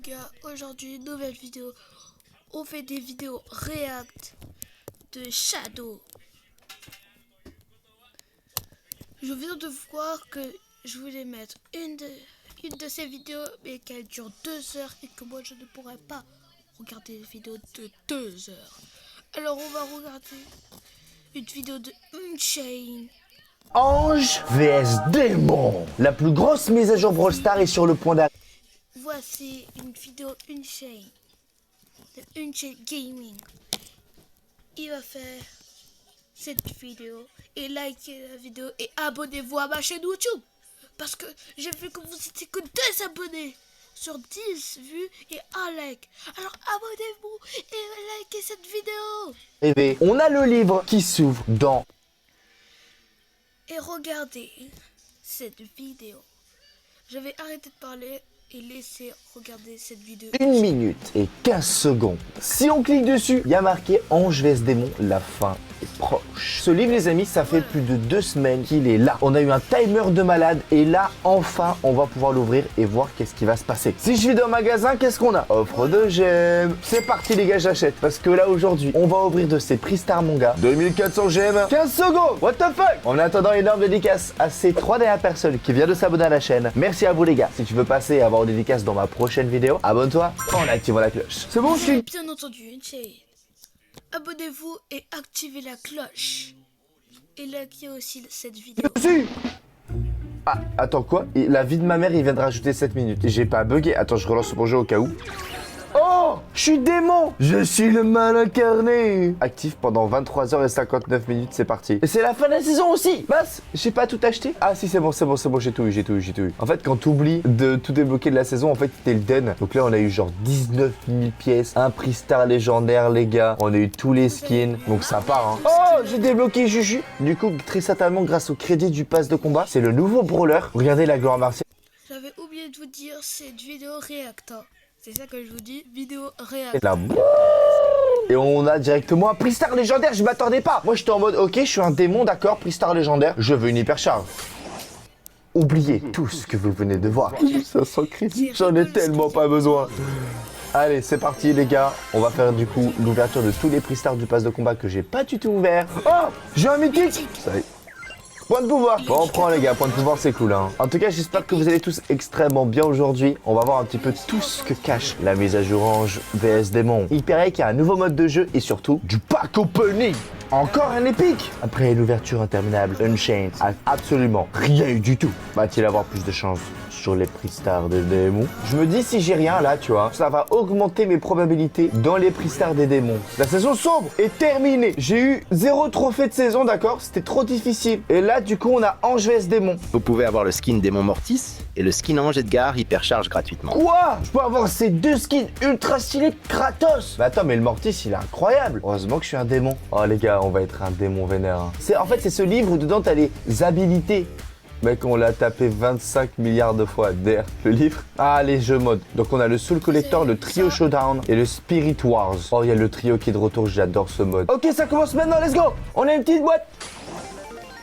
gars, aujourd'hui nouvelle vidéo. On fait des vidéos React de Shadow. Je viens de voir que je voulais mettre une de ces vidéos mais qu'elle dure 2 heures et que moi je ne pourrais pas regarder des vidéos de 2 heures. Alors on va regarder une vidéo de Unchained. Ange vs Démon. La plus grosse mise à jour Brawl Stars est sur le point d'arriver. Voici une vidéo Unchained de Unchained Gaming. Il va faire cette vidéo et likez la vidéo et abonnez-vous à ma chaîne YouTube parce que j'ai vu que vous étiez que 2 abonnés sur 10 vues et 1 like. Alors abonnez-vous et likez cette vidéo. On a le livre qui s'ouvre dans... Et regardez cette vidéo. Je vais arrêter de parler et laisser regarder cette vidéo. 1 minute et 15 secondes. Si on clique dessus, il y a marqué Ange vs Démon, la fin est proche. Ce livre, les amis, ça fait plus de 2 semaines qu'il est là. On a eu un timer de malade et là, enfin, on va pouvoir l'ouvrir et voir qu'est-ce qui va se passer. Si je vais dans le magasin, qu'est-ce qu'on a? Offre de gemmes. C'est parti les gars, j'achète. Parce que là, aujourd'hui, on va ouvrir de ces prix Star Manga. 2400 gemmes. 15 secondes. What the fuck? En attendant, énorme dédicace à ces 3 dernières personnes qui viennent de s'abonner à la chaîne. Merci à vous les gars. Si tu veux passer et avoir une dédicace dans ma prochaine vidéo, abonne-toi en activant la cloche. C'est bon, je suis... Bien entendu, Unchained. Abonnez-vous et activez la cloche. Et likez aussi cette vidéo. dessus. Ah, attends quoi? La vie de ma mère, il vient de rajouter 7 minutes. J'ai pas bugué. Attends, je relance mon jeu au cas où. Oh, je suis démon. Je suis le mal incarné. Actif pendant 23h59 minutes, c'est parti. Et c'est la fin de la saison aussi. Mince, j'ai pas tout acheté. Ah si, c'est bon, j'ai tout eu. En fait, quand t'oublies de tout débloquer de la saison, en fait, c'était le den. Donc là, on a eu genre 19 000 pièces, un prix star légendaire, les gars. On a eu tous les skins, donc ça part, hein. Oh, j'ai débloqué Juju. Du coup, très certainement, grâce au crédit du pass de combat, c'est le nouveau brawler. Regardez la gloire martiale. J'avais oublié de vous dire, c'est une vidéo React. C'est ça que je vous dis, vidéo React. Là, et on a directement un prix star légendaire, je m'attendais pas. Moi j'étais en mode ok, je suis un démon, d'accord, prix star légendaire, je veux une hypercharge. Oubliez tout ce que vous venez de voir. 500 crédits, j'en ai tellement pas besoin. Allez, c'est parti les gars. On va faire du coup l'ouverture de tous les prix stars du pass de combat que j'ai pas du tout ouvert. Oh, j'ai un mythique. Ça y est. Point de pouvoir. Bon, on prend les gars, point de pouvoir c'est cool hein. En tout cas, j'espère que vous allez tous extrêmement bien aujourd'hui. On va voir un petit peu tout ce que cache la mise à jour Ange vs Démon. Il paraît qu'il y a un nouveau mode de jeu et surtout du pack opening. Encore un épique. Après une ouverture interminable, Unchained a absolument rien eu du tout. Va-t-il avoir plus de chance sur les prix stars des démons? Je me dis si j'ai rien là, tu vois, ça va augmenter mes probabilités dans les prix stars des démons. La saison sombre est terminée. J'ai eu 0 trophée de saison, d'accord? C'était trop difficile. Et là, du coup, on a Ange vs Démon. Vous pouvez avoir le skin Démon Mortis et le skin Ange Edgar hypercharge gratuitement. Quoi? Je peux avoir ces 2 skins ultra stylés gratos? Mais attends, mais le Mortis, il est incroyable. Heureusement que je suis un démon. Oh les gars, on va être un démon vénère. Hein. En fait, c'est ce livre où dedans, t'as les habilités. Mec, on l'a tapé 25 milliards de fois, der, le livre. Ah, les jeux mode. Donc, on a le Soul Collector, le Trio Showdown et le Spirit Wars. Oh, il y a le trio qui est de retour, j'adore ce mode. Ok, ça commence maintenant, let's go. On a une petite boîte.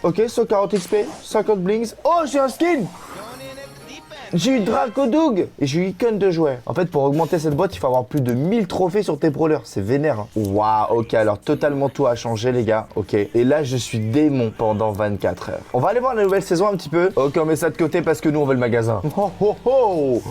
Ok, 140 XP, 50 blings. Oh, j'ai un skin. J'ai eu Dracodoug et j'ai eu Icon de jouet. En fait, pour augmenter cette boîte, il faut avoir plus de 1000 trophées sur tes brawlers. C'est vénère. Hein. Waouh, ok, alors totalement tout a changé, les gars. Ok, et là, je suis démon pendant 24 heures. On va aller voir la nouvelle saison un petit peu. Ok, on met ça de côté parce que nous, on veut le magasin. Oh, oh, oh.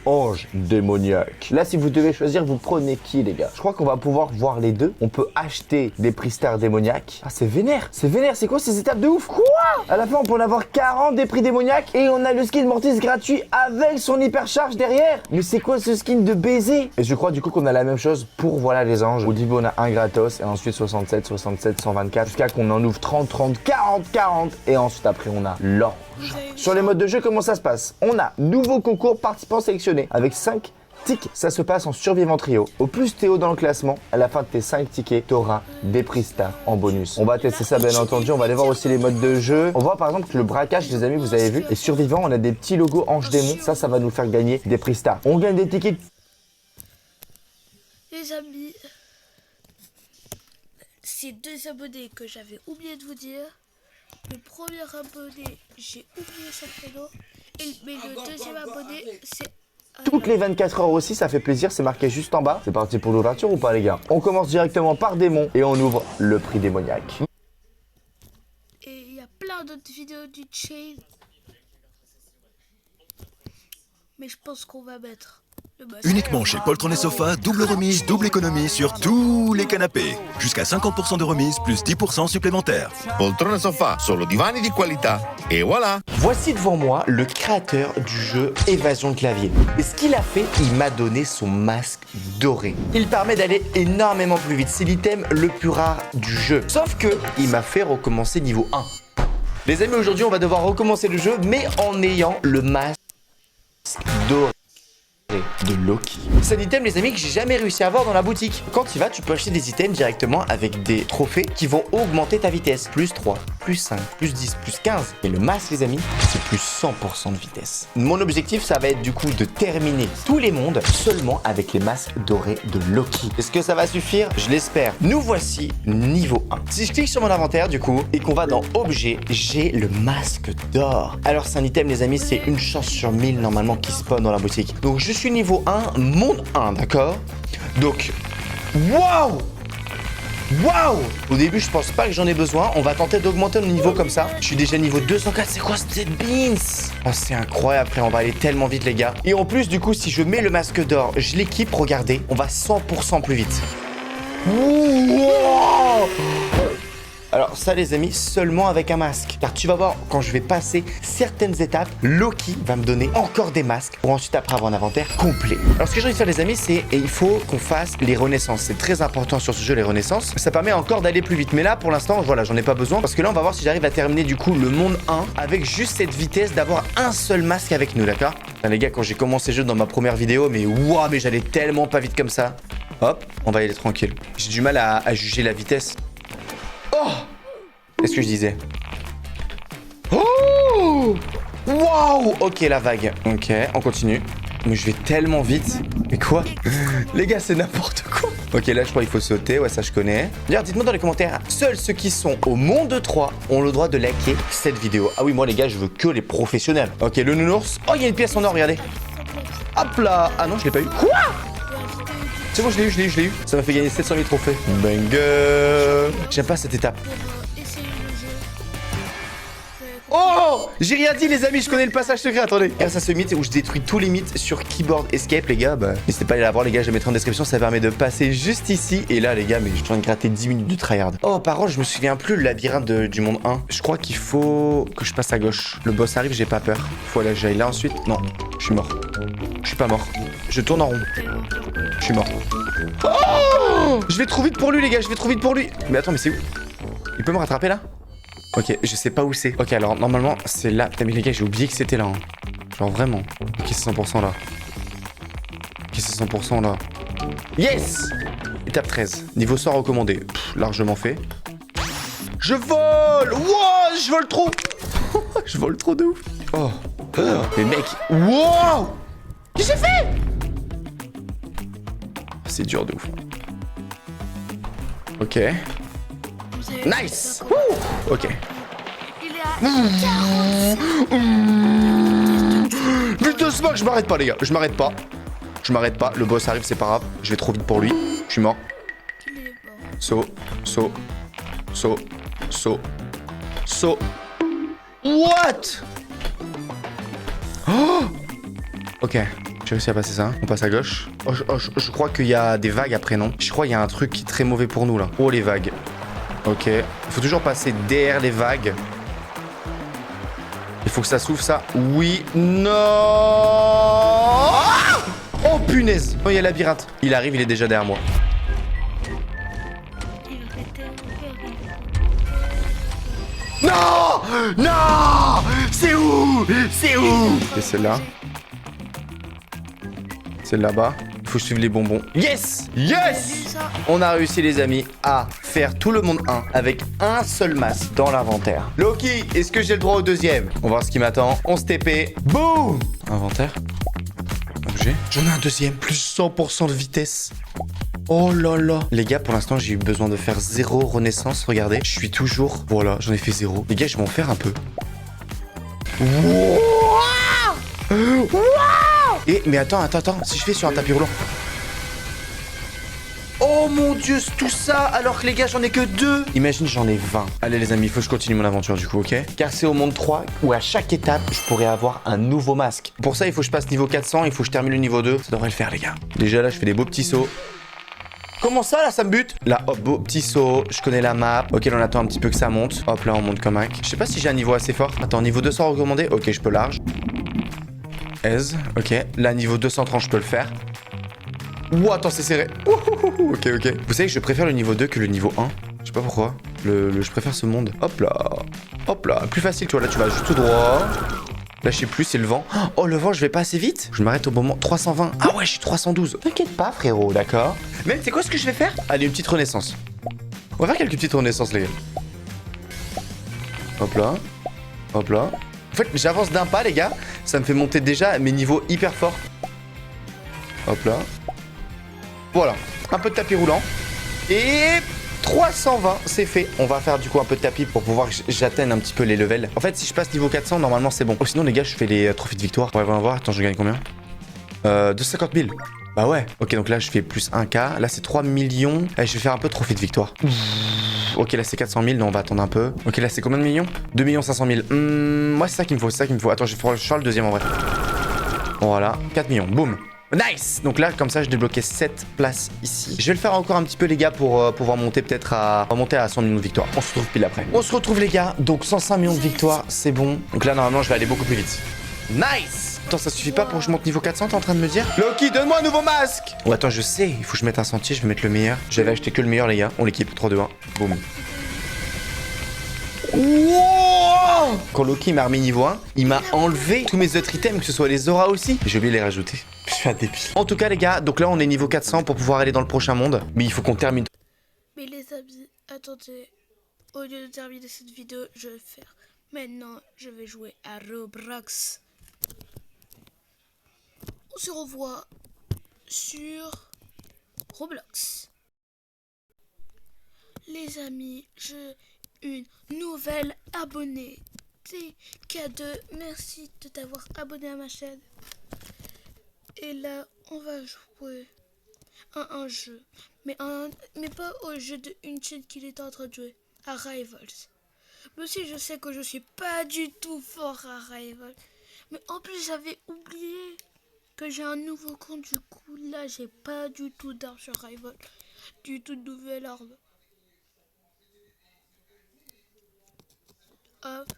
Ange démoniaque. Là, si vous devez choisir, vous prenez qui, les gars? Je crois qu'on va pouvoir voir les deux. On peut acheter des prix stars démoniaques. Ah, c'est vénère. C'est vénère. C'est quoi ces étapes de ouf? Quoi? À la fin, on peut en avoir 40 des prix démoniaques et on a le skin Mortis gratuit avec son hypercharge derrière. Mais c'est quoi ce skin de baiser? Et je crois du coup qu'on a la même chose pour voilà les anges. Au début, on a un gratos et ensuite 67, 67, 124 jusqu'à qu'on en ouvre 30, 30, 40, 40 et ensuite après on a l'ange. Sur les modes de jeu, comment ça se passe? On a nouveau concours participants sélectionnés avec 5 tickets. Ça se passe en survivant trio. Au plus t'es haut dans le classement, à la fin de tes 5 tickets, t'auras des prix stars en bonus. On va tester ça bien entendu. On va aller voir aussi les modes de jeu. On voit par exemple que le braquage, les amis, vous avez vu. Et survivant, on a des petits logos ange démon. Ça va nous faire gagner des prix stars. On gagne des tickets. Les amis, ces 2 abonnés que j'avais oublié de vous dire. Le premier abonné, j'ai oublié son prénom. Mais le deuxième abonné, c'est toutes les 24 heures aussi, ça fait plaisir, c'est marqué juste en bas. C'est parti pour l'ouverture ou pas les gars? On commence directement par démon et on ouvre le prix démoniaque. Et il y a plein d'autres vidéos du Chase. Mais je pense qu'on va mettre le boss. Uniquement chez Poltron et Sofa, double remise, double économie sur tous les canapés. Jusqu'à 50% de remise, plus 10% supplémentaires. Poltrone sofà, solo divani di qualità. Et voilà. Voici devant moi le créateur du jeu Évasion de clavier. Et ce qu'il a fait, il m'a donné son masque doré. Il permet d'aller énormément plus vite. C'est l'item le plus rare du jeu. Sauf que il m'a fait recommencer niveau 1. Les amis, aujourd'hui, on va devoir recommencer le jeu, mais en ayant le masque doré de Loki. C'est un item, les amis, que j'ai jamais réussi à avoir dans la boutique. Quand tu vas, tu peux acheter des items directement avec des trophées qui vont augmenter ta vitesse. Plus 3, plus 5, plus 10, plus 15. Et le masque, les amis, c'est plus 100% de vitesse. Mon objectif, ça va être du coup de terminer tous les mondes seulement avec les masques dorés de Loki. Est-ce que ça va suffire? Je l'espère. Nous voici niveau 1. Si je clique sur mon inventaire, du coup, et qu'on va dans Objets, j'ai le masque d'or. Alors, c'est un item, les amis, c'est une chance sur 1000 normalement qui spawn dans la boutique. Donc, je suis niveau 1, monde 1, d'accord? Donc, waouh! Waouh! Au début, je pense pas que j'en ai besoin. On va tenter d'augmenter le niveau comme ça. Je suis déjà niveau 204. C'est quoi cette beans? Oh, c'est incroyable, frère. On va aller tellement vite, les gars. Et en plus, du coup, si je mets le masque d'or, je l'équipe, regardez, on va 100% plus vite. Wow! Alors ça les amis, seulement avec un masque. Car tu vas voir, quand je vais passer certaines étapes, Loki va me donner encore des masques pour ensuite après avoir un inventaire complet. Alors ce que j'ai envie de faire les amis, c'est il faut qu'on fasse les renaissances. C'est très important sur ce jeu, les renaissances. Ça permet encore d'aller plus vite. Mais là pour l'instant, voilà, j'en ai pas besoin. Parce que là on va voir si j'arrive à terminer du coup le monde 1 avec juste cette vitesse d'avoir un seul masque avec nous, d'accord? Les gars, quand j'ai commencé le jeu dans ma première vidéo, mais waouh, mais j'allais tellement pas vite comme ça. Hop, on va y aller tranquille. J'ai du mal à juger la vitesse. Oh! Qu'est-ce que je disais? Oh! Waouh! Ok, la vague. Ok, on continue. Mais je vais tellement vite. Mais quoi? Les gars, c'est n'importe quoi. Ok, là, je crois qu'il faut sauter. Ouais, ça, je connais. D'ailleurs, dites-moi dans les commentaires, seuls ceux qui sont au monde 3 ont le droit de liker cette vidéo. Ah oui, moi, les gars, je veux que les professionnels. Ok, le nounours. Oh, il y a une pièce en or, regardez. Hop là! Ah non, je l'ai pas eu. Quoi? C'est bon, je l'ai eu. Ça m'a fait gagner 700 000 trophées. Banger! J'aime pas cette étape. Oh! J'ai rien dit les amis, je connais le passage secret, attendez. Grâce à ce mythe où je détruis tous les mythes sur Keyboard Escape, les gars, bah n'hésitez pas à aller la voir les gars, je la mettrai en description, ça permet de passer juste ici. Et là les gars, mais je viens de gratter 10 minutes de tryhard. Oh par contre, je me souviens plus le labyrinthe du monde 1. Je crois qu'il faut que je passe à gauche. Le boss arrive, j'ai pas peur. Faut aller j'aille là ensuite. Non, je suis mort. Je suis pas mort. Je tourne en rond. Je suis mort. Oh! Je vais trop vite pour lui les gars, je vais trop vite pour lui. Mais attends, mais c'est où? Il peut me rattraper là? Ok, je sais pas où c'est. Ok, alors normalement, c'est là. Putain, mais les gars, j'ai oublié que c'était là. Hein. Genre vraiment. Ok, c'est 100% là. Ok, c'est 100% là. Yes! Étape 13. Niveau sort recommandé. Pff, largement fait. Je vole! Wow! Je vole trop! Je vole trop de ouf. Oh. Mais mec. Wow! Qu'est-ce que j'ai fait? C'est dur de ouf. Ok. Nice! Ouh! Ok. Il est à 40. Vite doucement, je m'arrête pas les gars, je m'arrête pas. Je m'arrête pas, le boss arrive, c'est pas grave. Je vais trop vite pour lui. Je suis mort. Saut. What? Oh! Ok, j'ai réussi à passer ça. On passe à gauche. Oh, je crois qu'il y a des vagues après, non? Je crois qu'il y a un truc qui est très mauvais pour nous là. Oh les vagues. Ok, il faut toujours passer derrière les vagues. Il faut que ça s'ouvre ça. Oui, non. Oh punaise. Oh, il y a le labyrinthe. Il arrive, il est déjà derrière moi. Non! Non! C'est où? C'est où? Et celle-là. Celle là-bas. Il faut suivre les bonbons. Yes! Yes! On a réussi les amis à faire tout le monde 1 avec un seul masque dans l'inventaire. Loki, est-ce que j'ai le droit au deuxième? On va voir ce qui m'attend. 11 TP. Boum! Inventaire. Objet. J'en ai un deuxième. Plus 100% de vitesse. Oh là là. Les gars, pour l'instant, j'ai eu besoin de faire 0 renaissance. Regardez, je suis toujours... Voilà, j'en ai fait 0. Les gars, je vais en faire un peu. Wow! Wow! Mais attends, si je fais sur un tapis roulant. Oh mon dieu, tout ça alors que les gars j'en ai que 2. Imagine j'en ai 20. Allez les amis, il faut que je continue mon aventure du coup, ok? Car c'est au monde 3 où à chaque étape je pourrais avoir un nouveau masque. Pour ça il faut que je passe niveau 400, il faut que je termine le niveau 2. Ça devrait le faire les gars. Déjà là je fais des beaux petits sauts. Comment ça là ça me bute? Là hop, beau petit saut, je connais la map. Ok, on attend un petit peu que ça monte. Hop là on monte comme hack. Je sais pas si j'ai un niveau assez fort. Attends, niveau 200 recommandé. Ok, je peux large. Aise, ok. Là niveau 230 je peux le faire. Ouh, attends, c'est serré. Ouh, ok. Vous savez que je préfère le niveau 2 que le niveau 1. Je sais pas pourquoi. Je préfère ce monde. Hop là. Plus facile, tu vois. Là, tu vas juste tout droit. Là, je sais plus, c'est le vent. Oh, le vent, je vais pas assez vite. Je m'arrête au moment 320. Ah ouais, je suis 312. T'inquiète pas, frérot, d'accord? Même, c'est quoi ce que je vais faire? Allez, une petite renaissance. On va faire quelques petites renaissances, les gars. Hop là. En fait, j'avance d'un pas, les gars. Ça me fait monter déjà mes niveaux hyper forts. Hop là. Voilà, un peu de tapis roulant. Et 320, c'est fait. On va faire du coup un peu de tapis pour pouvoir que j'atteigne un petit peu les levels. En fait, si je passe niveau 400, normalement c'est bon. Oh, sinon les gars, je fais les trophées de victoire. Ouais, on va voir. Attends, je gagne combien? 250 000. Bah ouais. Ok, donc là, je fais plus 1K. Là, c'est 3 millions. Allez, je vais faire un peu de trophée de victoire. Ok, là, c'est 400 000. Non, on va attendre un peu. Ok, là, c'est combien de millions? 2 500 000. Moi, c'est ça qu'il me faut. Attends, je vais faire le deuxième en vrai. Voilà, 4 millions. Boum. Nice! Donc là, comme ça, je débloquais 7 places ici. Je vais le faire encore un petit peu, les gars, pour pouvoir monter peut-être à 100 millions de victoires. On se retrouve pile après. On se retrouve, les gars. Donc, 105 millions de victoires, c'est bon. Donc là, normalement, je vais aller beaucoup plus vite. Nice! Attends, ça suffit pas pour que je monte niveau 400, t'es en train de me dire? Loki, donne-moi un nouveau masque! Oh, attends, je sais. Il faut que je mette un sentier. Je vais mettre le meilleur. J'avais acheté que le meilleur, les gars. On l'équipe. 3, 2, 1. Boum. Wow! Quand Loki m'a remis niveau 1, il m'a enlevé tous mes autres items, que ce soit les auras aussi. J'ai oublié de les rajouter. Je suis un débile. En tout cas, les gars, donc là, on est niveau 400 pour pouvoir aller dans le prochain monde. Mais il faut qu'on termine. Mais les amis, attendez. Au lieu de terminer cette vidéo, je vais faire. Maintenant, je vais jouer à Roblox. On se revoit sur Roblox. Les amis, j'ai une nouvelle abonnée. TK2, merci de t'avoir abonné à ma chaîne. Et là, on va jouer à un jeu. Mais pas au jeu de une chaîne qu'il est en train de jouer. À Rivals. Mais aussi, je sais que je suis pas du tout fort à Rivals. Mais en plus, j'avais oublié que j'ai un nouveau compte. Du coup, là, j'ai pas du tout d'armes sur Rivals. Du tout de nouvelle arme. Hop.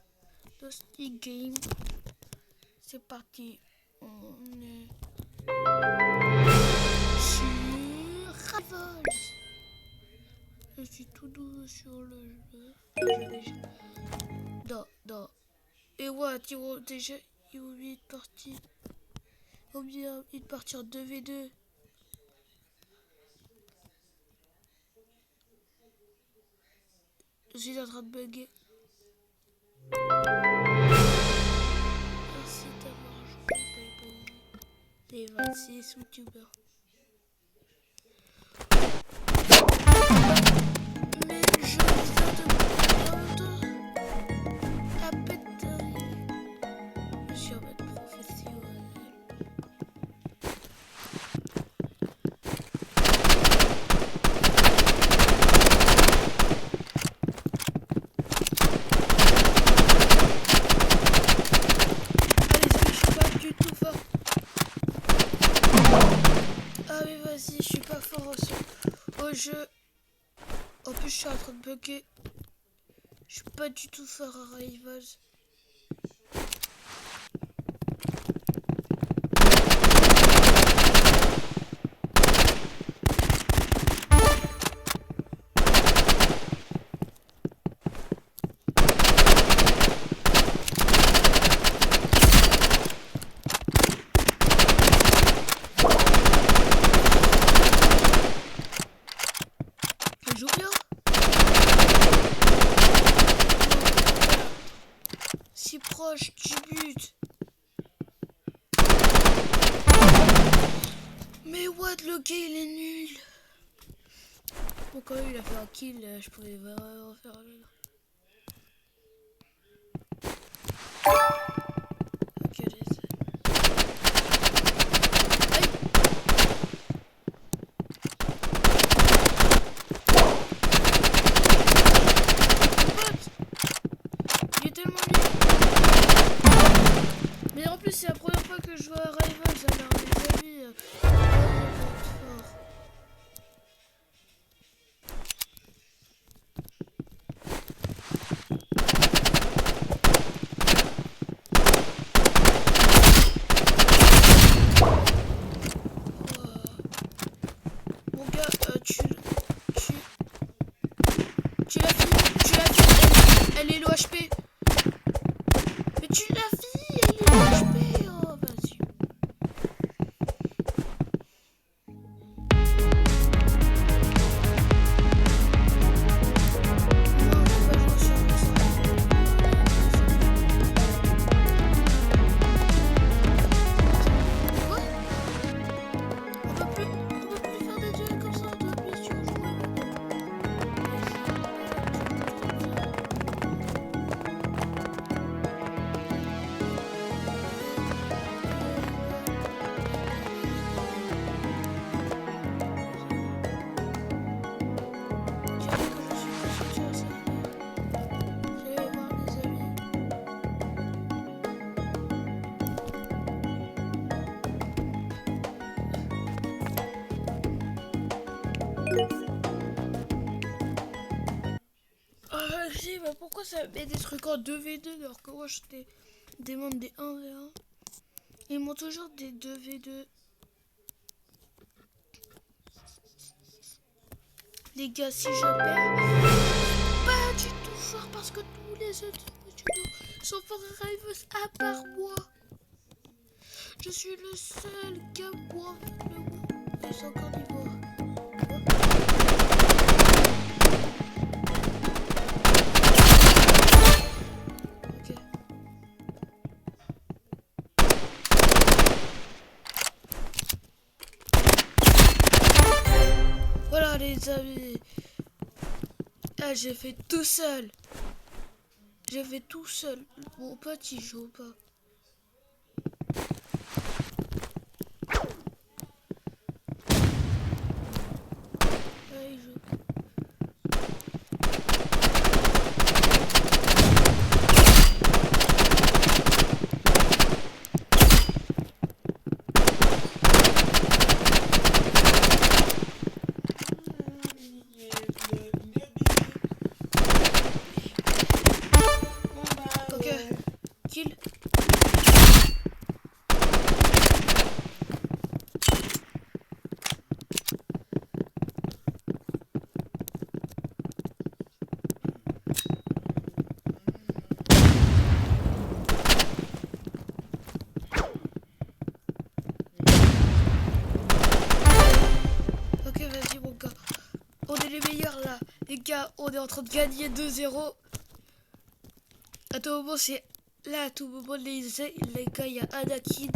Dusty Game. C'est parti. On est sur Rivals. Je suis tout doux sur le jeu. Non. Et ouais, déjà, il a oublié de partir. Il a oublié de partir 2v2. Je suis en train de bugger. Merci d'avoir joué. Les 26 youtubeurs. Mais je viens de prendre à peine d'arriver. Je suis en mode professionnel. Allez, je suis pas du tout fort. Ah mais vas-y, je suis pas fort au jeu. En plus, je suis en train de bugger. Je suis pas du tout fort à Rivals. Je joue bien. Si proche du but. Mais what, le gars il est nul. Bon, quand même il a fait un kill, je pouvais vraiment faire le... Ok, Si, mais pourquoi ça met des trucs en 2v2 alors que moi je te demande des 1v1? Ils m'ont toujours des 2v2. Les gars, si je perds, pas du tout fort parce que tous les autres sont forts rêveux à part moi. Je suis le seul gars pour le monde. Ils sont encore niveau. Ok. Voilà les amis. Ah, j'ai fait tout seul. J'ai fait tout seul. Mon pote il joue pas. Ouais, il joue. Ok, kill. Ok, vas-y mon gars. On est les meilleurs là. Les gars, on est en train de gagner 2-0. À tout moment, c'est... Là, à tout moment, les gars, il y a Anakin.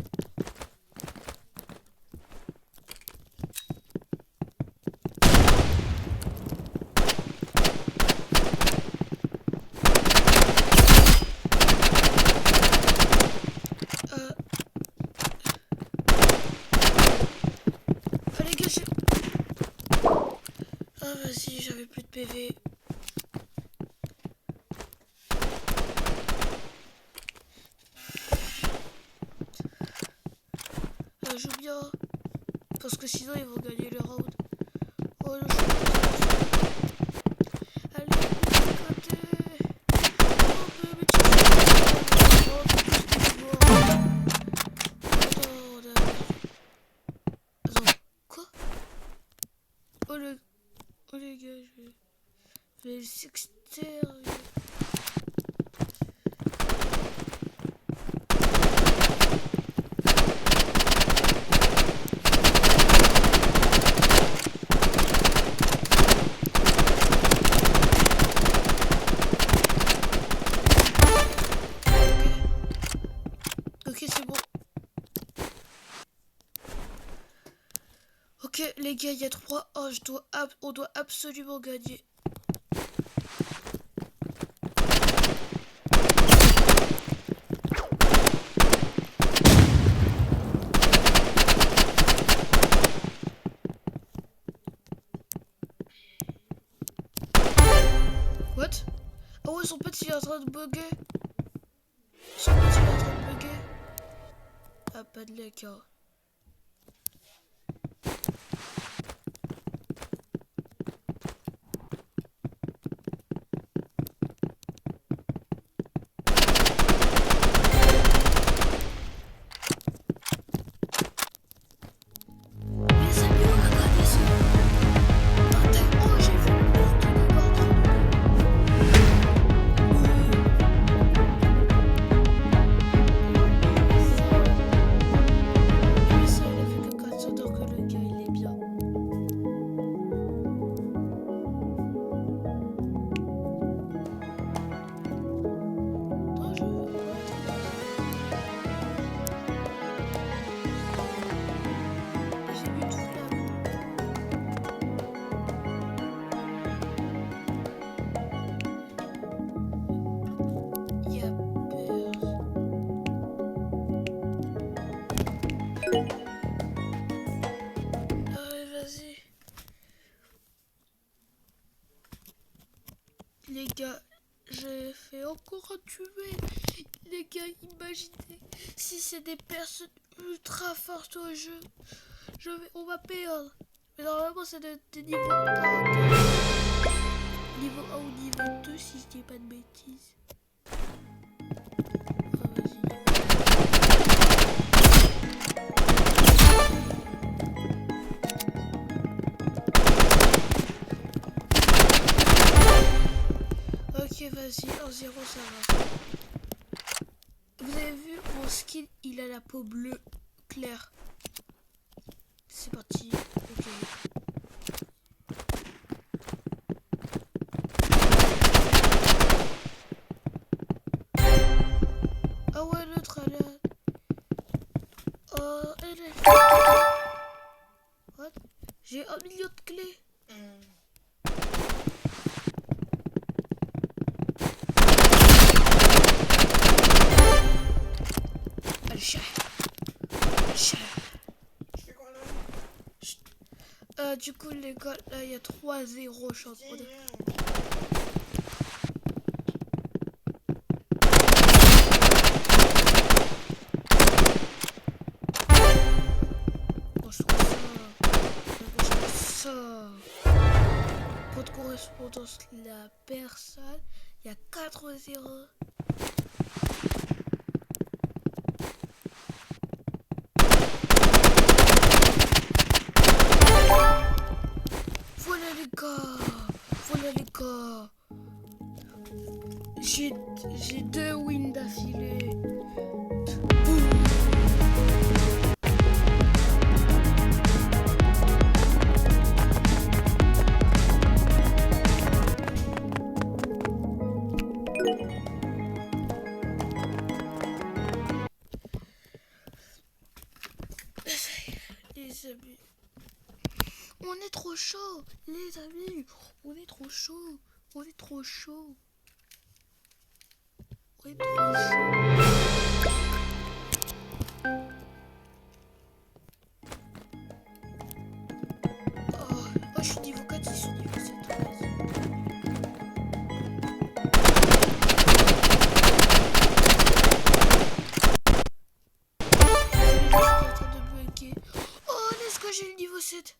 Ah, les gars, j'ai... Ah, vas-y, j'avais plus de PV. Joue bien. Parce que sinon, ils vont gagner le round. Oh, non, je... Allez, de côté. Oh, mais tu Attends, quoi? Oh les gars, je vais le sexter. Ok, c'est bon. Ok, les gars, il y a 3. Oh, on doit absolument gagner. What? Ah ouais, son pote il est en train de bugger. Son pote il est en train de bugger. Ah, pas de l'écart. Les amis, regardez ça. Oh, j'ai vu le porte de bordel. Mais ça, il a fait que 400 alors que le gars, il est bien. Non, je veux pas être là. J'ai vu tout là. Il y a peur. Allez, vas-y. Les gars, j'ai fait encore un tuer. Les gars, imaginez si c'est des personnes ultra fortes au jeu. On va perdre. Mais normalement, ça doit être des niveaux 1, niveau 1 ou niveau 2, si je dis pas de bêtises. Ah, vas-y, niveau 1. Ok, vas-y, 1-0, ça va. Vous avez vu, mon skin, il a la peau bleue claire. C'est parti. Ok. Ah ouais, l'autre, elle a... Oh, elle a... What? J'ai 1 million de clés. Allez, chat. Chat. Du coup, les gars, là, il y a 3-0, je suis en train de... Moi, je trouve ça... Point de correspondance, la personne, il y a 4-0. Voilà les gars, voilà les gars. J'ai 2 wins d'affilée. Les amis, on est trop chaud, les amis, on est trop chaud, on est trop chaud, on est trop chaud. Oh, je suis niveau 4, ils sont niveau 7. J'ai le niveau 7.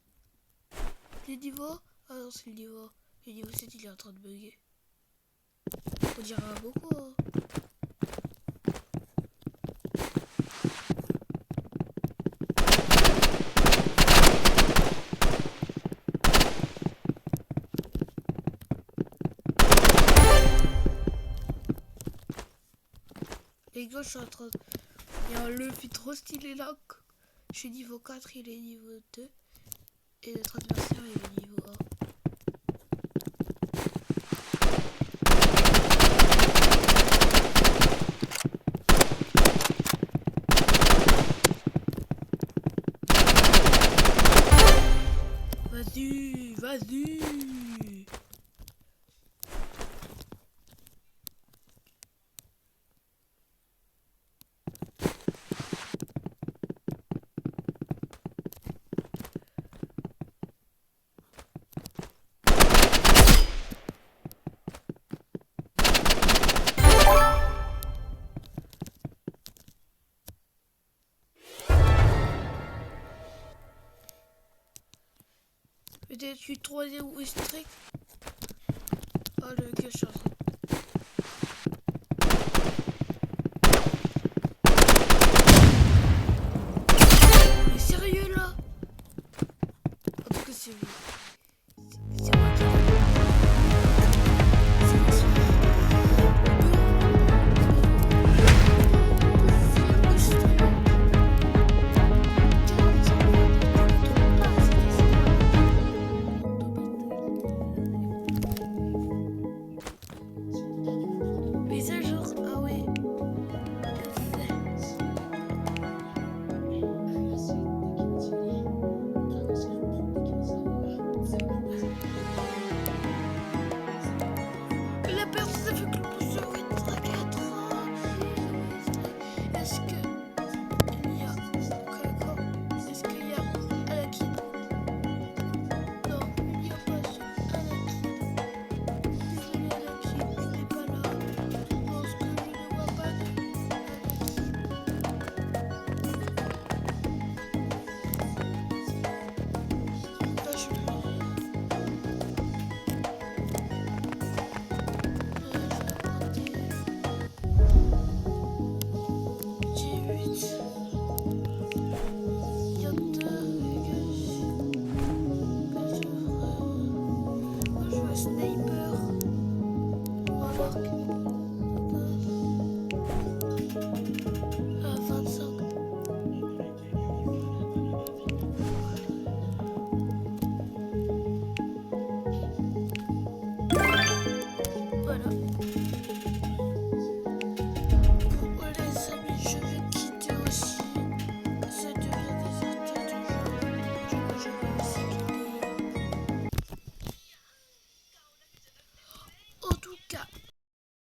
Le niveau... Ah non, c'est le niveau... Le niveau 7, il est en train de bugger. On dirait beaucoup. Hein. Les gars, je suis en train de... Il y a un Luffy trop stylé là. Je suis niveau 4, il est niveau 2. Et notre adversaire, il est niveau 1. Vas-y, vas-y. Peut-être que je suis 3-0 strict. Oh le gars, je suis en train de... Mais sérieux là? En tout cas c'est lui.